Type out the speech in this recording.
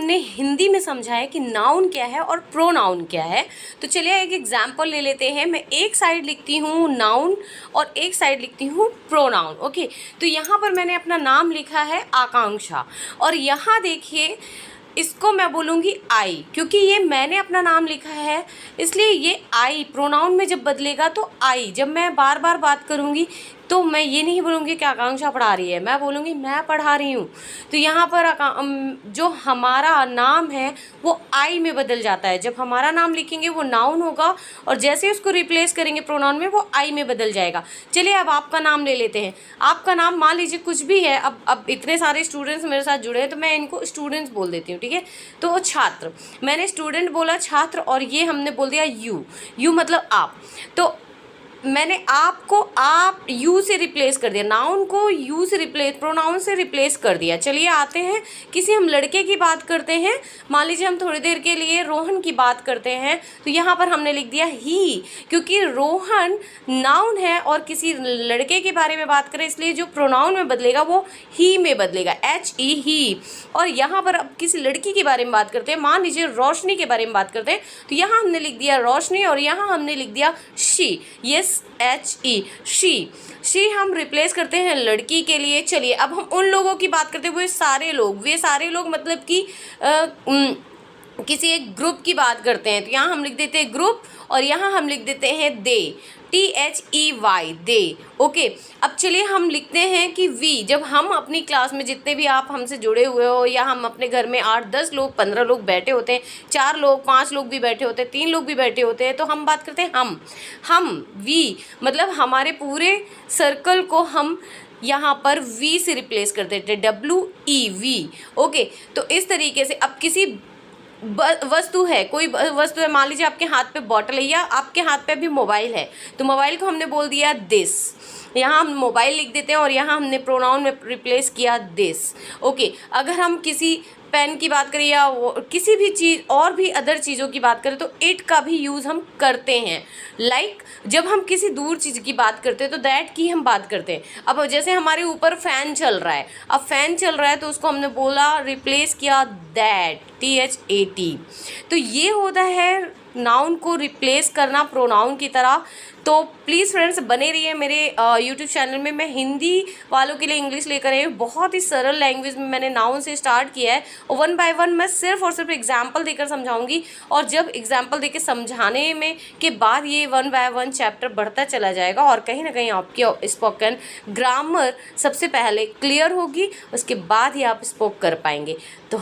हमने हिंदी में समझा है कि नाउन क्या है और प्रोनाउन क्या है। तो चलिए एक एग्जांपल ले लेते हैं। मैं एक साइड लिखती हूँ नाउन और एक साइड लिखती हूँ प्रोनाउन। ओके, तो यहाँ पर मैंने अपना नाम लिखा है आकांक्षा और यहाँ देखिए इसको मैं बोलूँगी आई, क्योंकि ये मैंने अपना नाम लिखा है इसलिए ये आई प्रोनाउन में जब बदलेगा तो आई। जब मैं बार बार बात करूँगी तो मैं ये नहीं बोलूँगी कि आकांक्षा पढ़ा रही है, मैं बोलूँगी मैं पढ़ा रही हूँ। तो यहाँ पर जो हमारा नाम है वो आई में बदल जाता है। जब हमारा नाम लिखेंगे वो नाउन होगा और जैसे उसको रिप्लेस करेंगे प्रोनाउन में वो आई में बदल जाएगा। चलिए अब आपका नाम ले लेते हैं। आपका नाम मान लीजिए कुछ भी है। अब इतने सारे स्टूडेंट्स मेरे साथ जुड़े हैं तो मैं इनको स्टूडेंट्स बोल देती हूँ, ठीक है। तो छात्र, मैंने स्टूडेंट बोला छात्र और ये हमने बोल दिया यू मतलब आप। तो मैंने आपको आप यू से रिप्लेस कर दिया, नाउन को यू से रिप्लेस प्रोनाउन से रिप्लेस कर दिया। चलिए आते हैं किसी हम लड़के की बात करते हैं। मान लीजिए हम थोड़ी देर के लिए रोहन की बात करते हैं तो यहाँ पर हमने लिख दिया ही, क्योंकि रोहन नाउन है और किसी लड़के के बारे में बात करें इसलिए जो प्रोनाउन में बदलेगा वो ही में बदलेगा, HE ही। और यहाँ पर अब किसी लड़की के बारे में बात करते हैं, मान लीजिए रोशनी के बारे में बात करते हैं तो यहाँ हमने लिख दिया रोशनी और यहाँ हमने लिख दिया शी, यस HE शी हम रिप्लेस करते हैं लड़की के लिए। चलिए अब हम उन लोगों की बात करते हैं, वे सारे लोग मतलब कि किसी एक ग्रुप की बात करते हैं तो यहाँ हम लिख देते हैं ग्रुप और यहाँ हम लिख देते हैं दे, THEY दे। ओके, अब चलिए हम लिखते हैं कि वी। जब हम अपनी क्लास में जितने भी आप हमसे जुड़े हुए हो या हम अपने घर में 8-10 लोग 15 लोग बैठे होते हैं, 4 लोग 5 लोग भी बैठे होते हैं, 3 लोग भी बैठे होते हैं, तो हम बात करते हैं हम वी मतलब हमारे पूरे सर्कल को हम यहाँ पर वी से रिप्लेस कर देते हैं, WEV। ओके, तो इस तरीके से अब किसी वस्तु है, कोई वस्तु है, मान लीजिए आपके हाथ पे बॉटल है या आपके हाथ पे अभी मोबाइल है तो मोबाइल को हमने बोल दिया दिस। यहाँ हम मोबाइल लिख देते हैं और यहाँ हमने प्रोनाउन में रिप्लेस किया दिस। ओके, अगर हम किसी पेन की बात करें या किसी भी चीज़ और भी अदर चीज़ों की बात करें तो इट का भी यूज़ हम करते हैं। लाइक जब हम किसी दूर चीज़ की बात करते हैं तो दैट की हम बात करते हैं। अब जैसे हमारे ऊपर फ़ैन चल रहा है, अब फ़ैन चल रहा है तो उसको हमने बोला रिप्लेस किया दैट, THAT। तो ये होता है नाउन को रिप्लेस करना प्रोनाउन की तरह। तो प्लीज़ फ्रेंड्स बने रहिए मेरे यूट्यूब चैनल में। मैं हिंदी वालों के लिए इंग्लिश लेकर आई हूँ। बहुत ही सरल लैंग्वेज में मैंने नाउन से स्टार्ट किया है और 1 बाय 1 मैं सिर्फ और सिर्फ एग्जाम्पल देकर समझाऊंगी और जब एग्जाम्पल देकर समझाने में के बाद ये 1 बाय 1 चैप्टर बढ़ता चला जाएगा और कहीं ना कहीं आपकी स्पोकन ग्रामर सबसे पहले क्लियर होगी, उसके बाद ही आप स्पोक कर पाएंगे। तो